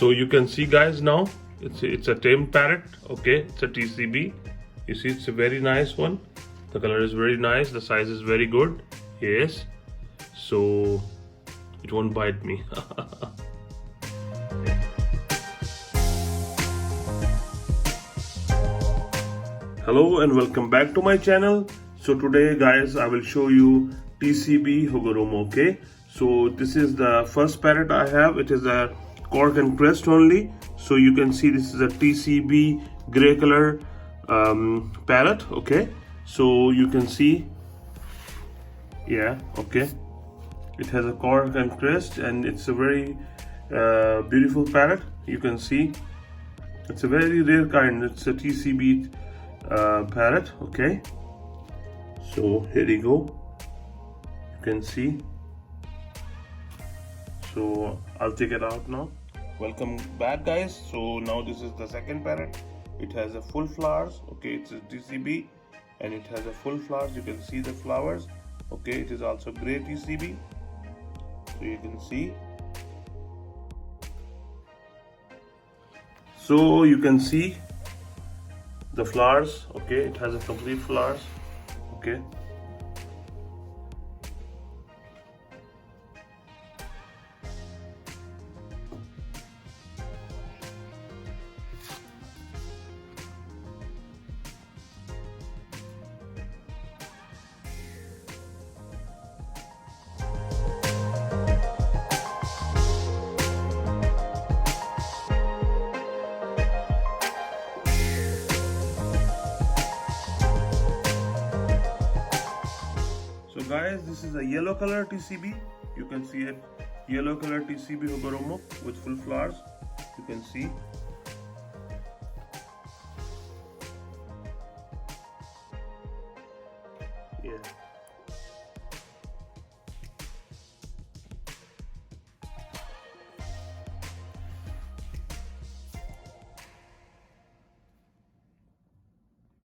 So you can see guys now it's a tame parrot. Okay, it's a TCB. You see it's a very nice one. The color is very nice, the size is very good. Yes, so it won't bite me. Hello and welcome back to my channel. So today guys I will show you TCB Hagoromo. Okay, so this is the first parrot I have. It is a cork and crest only. So you can see this is a TCB gray color parrot. Okay, so you can see, yeah, okay, it has a cork and crest and it's a very beautiful parrot. You can see it's a very rare kind. It's a TCB parrot. Okay, so here you go, you can see. So I'll take it out now. Welcome back guys. So now this is the second parrot. It has a full flowers. Okay, it's a TCB and it has a full flowers. You can see the flowers. Okay, it is also gray TCB, so you can see. So you can see the flowers. Okay, it has a complete flowers. Okay, so guys, this is a yellow color TCB. You can see it, yellow color TCB Hagoromo with full flowers. You can see. Yeah.